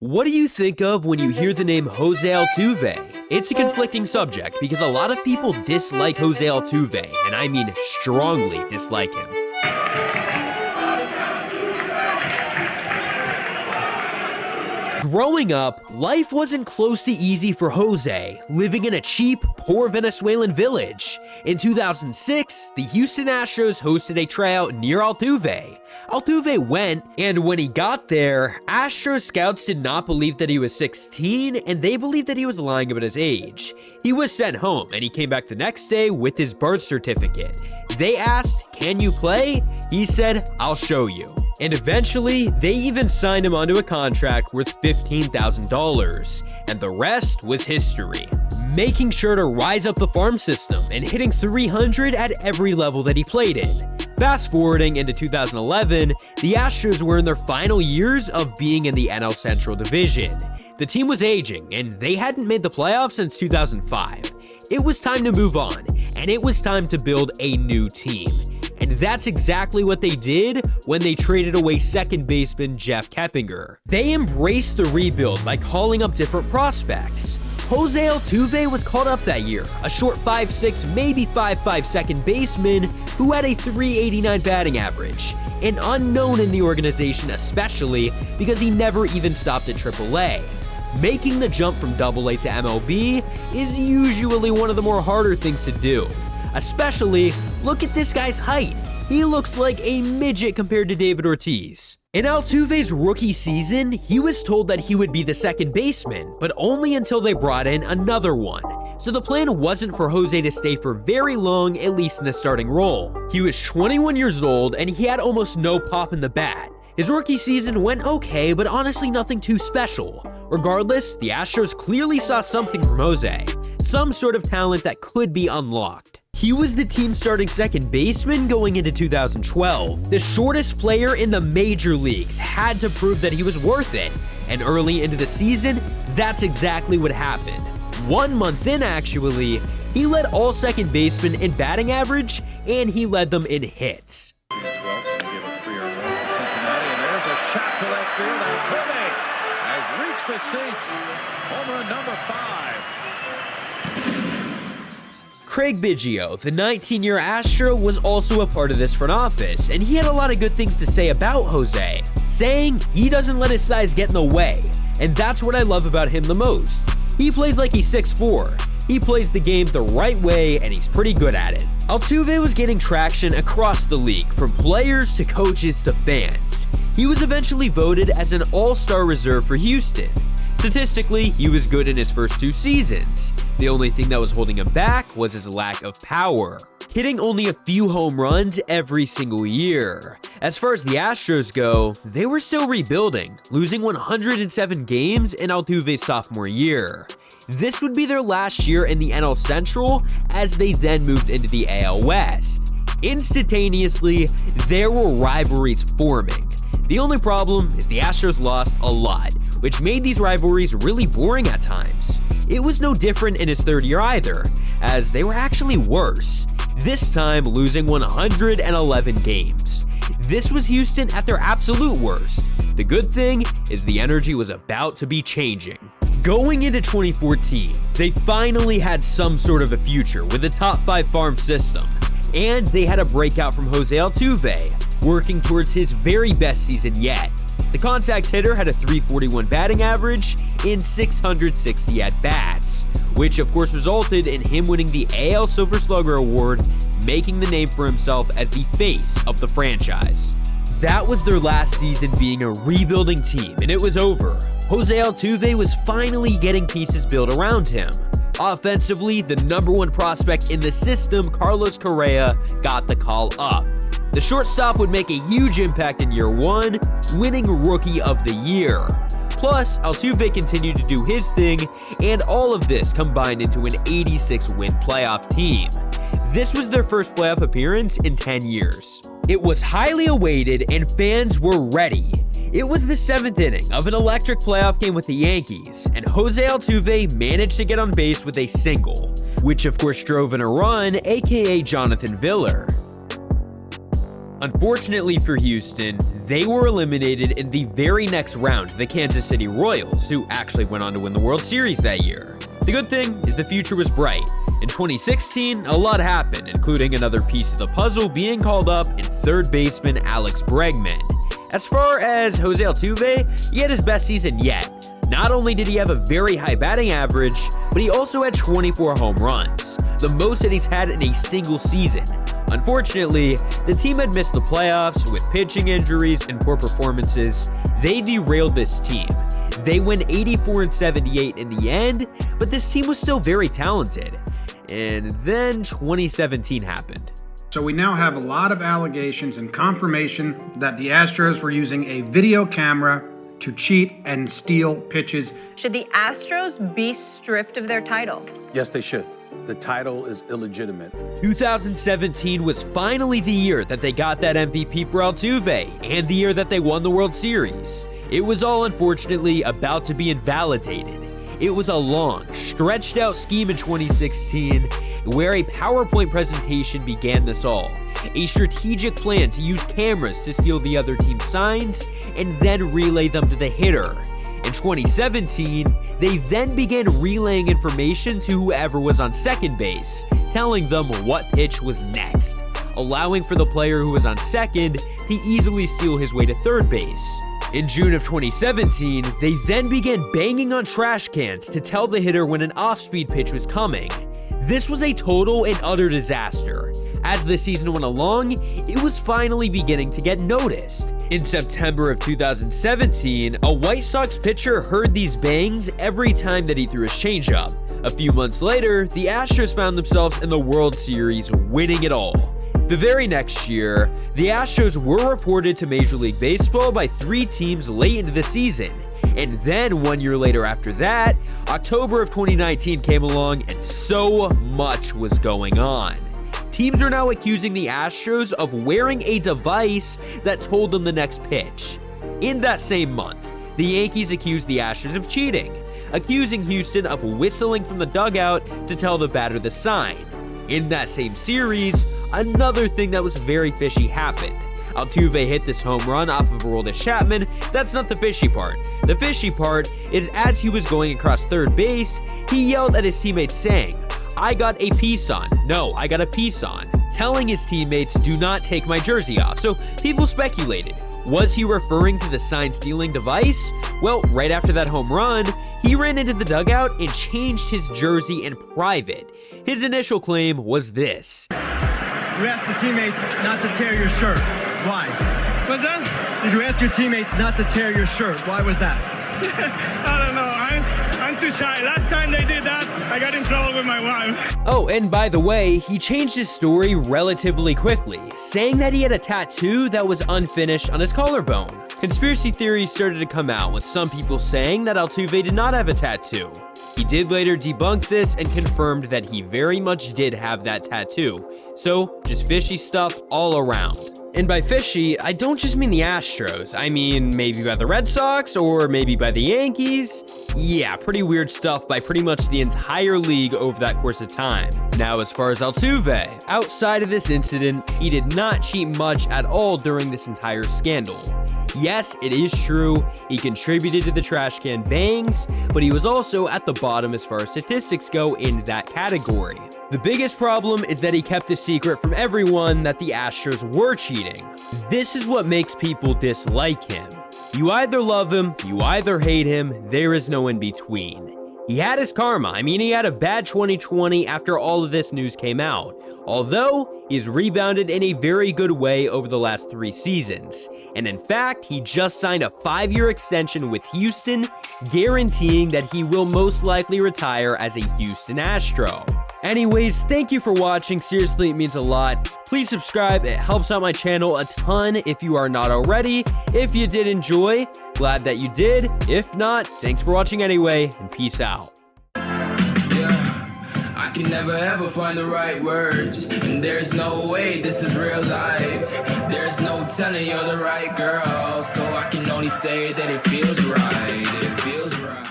What do you think of when you hear the name Jose Altuve? It's a conflicting subject because a lot of people dislike Jose Altuve, and I mean strongly dislike him. Growing up, life wasn't close to easy for Jose, living in a cheap, poor Venezuelan village. In 2006, the Houston Astros hosted a tryout near Altuve. Altuve went, and when he got there, Astros scouts did not believe that he was 16, and they believed that he was lying about his age. He was sent home, and he came back the next day with his birth certificate. They asked, "Can you play?" He said, "I'll show you." And eventually, they even signed him onto a contract worth $15,000, and the rest was history. Making sure to rise up the farm system and hitting 300 at every level that he played in. Fast forwarding into 2011, the Astros were in their final years of being in the NL Central Division. The team was aging, and they hadn't made the playoffs since 2005. It was time to move on, and it was time to build a new team. And that's exactly what they did when they traded away second baseman Jeff Keppinger. They embraced the rebuild by calling up different prospects. Jose Altuve was called up that year, a short 5'6", maybe 5'5" second baseman who had a .389 batting average, an unknown in the organization especially because he never even stopped at AAA. Making the jump from AA to MLB is usually one of the more harder things to do. Especially, look at this guy's height. He looks like a midget compared to David Ortiz. In Altuve's rookie season, he was told that he would be the second baseman, but only until they brought in another one. So the plan wasn't for Jose to stay for very long, at least in a starting role. He was 21 years old and he had almost no pop in the bat. His rookie season went okay, but honestly nothing too special. Regardless, the Astros clearly saw something from Jose, some sort of talent that could be unlocked. He was the team's starting second baseman going into 2012. The shortest player in the major leagues had to prove that he was worth it. And early into the season, that's exactly what happened. 1 month in, actually, he led all second basemen in batting average, and he led them in hits. Shot to left field. Altuve has reached the seats. Home run number 5. Craig Biggio, the 19-year Astro, was also a part of this front office, and he had a lot of good things to say about Jose, saying he doesn't let his size get in the way, and that's what I love about him the most. He plays like he's 6'4". He plays the game the right way, and he's pretty good at it. Altuve was getting traction across the league, from players to coaches to fans. He was eventually voted as an all-star reserve for Houston. Statistically, he was good in his first 2 seasons. The only thing that was holding him back was his lack of power, hitting only a few home runs every single year. As far as the Astros go, they were still rebuilding, losing 107 games in Altuve's sophomore year. This would be their last year in the NL Central as they then moved into the AL West. Instantaneously, there were rivalries forming. The only problem is the Astros lost a lot, which made these rivalries really boring at times. It was no different in his third year either, as they were actually worse, this time losing 111 games. This was Houston at their absolute worst. The good thing is the energy was about to be changing. Going into 2014, they finally had some sort of a future with a top 5 farm system, and they had a breakout from Jose Altuve, working towards his very best season yet. The contact hitter had a .341 batting average in 660 at-bats, which of course resulted in him winning the AL Silver Slugger Award, making the name for himself as the face of the franchise. That was their last season being a rebuilding team, and it was over. Jose Altuve was finally getting pieces built around him. Offensively, the #1 prospect in the system, Carlos Correa, got the call up. The shortstop would make a huge impact in year 1, winning Rookie of the Year. Plus, Altuve continued to do his thing, and all of this combined into an 86-win playoff team. This was their first playoff appearance in 10 years. It was highly awaited, and fans were ready. It was the 7th inning of an electric playoff game with the Yankees, and Jose Altuve managed to get on base with a single, which of course drove in a run, aka Jonathan Villar. Unfortunately for Houston, they were eliminated in the very next round, the Kansas City Royals, who actually went on to win the World Series that year. The good thing is the future was bright. In 2016, a lot happened, including another piece of the puzzle being called up in third baseman Alex Bregman. As far as Jose Altuve, he had his best season yet. Not only did he have a very high batting average, but he also had 24 home runs, the most that he's had in a single season. Unfortunately, the team had missed the playoffs with pitching injuries and poor performances. They derailed this team. They went 84-78 in the end, but this team was still very talented. And then 2017 happened. So we now have a lot of allegations and confirmation that the Astros were using a video camera to cheat and steal pitches. Should the Astros be stripped of their title? Yes, they should. The title is illegitimate. 2017 was finally the year that they got that MVP for Altuve, and the year that they won the World Series. It was all unfortunately about to be invalidated. It was a long, stretched out scheme in 2016, where a PowerPoint presentation began this all. A strategic plan to use cameras to steal the other team's signs and then relay them to the hitter. In 2017, they then began relaying information to whoever was on second base, telling them what pitch was next, allowing for the player who was on second to easily steal his way to third base. In June of 2017, they then began banging on trash cans to tell the hitter when an off-speed pitch was coming. This was a total and utter disaster. As the season went along, it was finally beginning to get noticed. In September of 2017, a White Sox pitcher heard these bangs every time that he threw his changeup. A few months later, the Astros found themselves in the World Series, winning it all. The very next year, the Astros were reported to Major League Baseball by 3 teams late into the season. And then 1 year later after that, October of 2019 came along and so much was going on. Teams are now accusing the Astros of wearing a device that told them the next pitch. In that same month, the Yankees accused the Astros of cheating, accusing Houston of whistling from the dugout to tell the batter the sign. In that same series, another thing that was very fishy happened. Altuve hit this home run off of Aroldis Chapman. That's not the fishy part. The fishy part is as he was going across third base, he yelled at his teammates saying, "I got a piece on. No, I got a piece on," telling his teammates, "Do not take my jersey off." So people speculated, was he referring to the sign-stealing device? Well, right after that home run, he ran into the dugout and changed his jersey in private. His initial claim was this. You asked the teammates not to tear your shirt. Why? What's that? Did you ask your teammates not to tear your shirt? Why was that? I don't know. I'm too shy. Last time they did that, I got in trouble with my wife. Oh, and by the way, he changed his story relatively quickly, saying that he had a tattoo that was unfinished on his collarbone. Conspiracy theories started to come out, with some people saying that Altuve did not have a tattoo. He did later debunk this and confirmed that he very much did have that tattoo. So, just fishy stuff all around. And by fishy, I don't just mean the Astros. I mean maybe by the Red Sox or maybe by the Yankees. Yeah, pretty weird stuff by pretty much the entire league over that course of time. Now, as far as Altuve, outside of this incident, he did not cheat much at all during this entire scandal. Yes, it is true, he contributed to the trash can bangs, but he was also at the bottom as far as statistics go in that category. The biggest problem is that he kept a secret from everyone that the Astros were cheating. This is what makes people dislike him. You either love him, you either hate him, there is no in between. He had his karma. I mean, he had a bad 2020 after all of this news came out, although he's rebounded in a very good way over the last 3 seasons. And in fact, he just signed a 5-year extension with Houston, guaranteeing that he will most likely retire as a Houston Astro. Anyways, thank you for watching. Seriously, it means a lot. Please subscribe. It helps out my channel a ton if you are not already. If you did enjoy, glad that you did. If not, thanks for watching anyway, and peace out. I can never ever find the right words, and there's no way this is real life. There's no telling you're the right girl, so I can only say that it feels right. It feels right.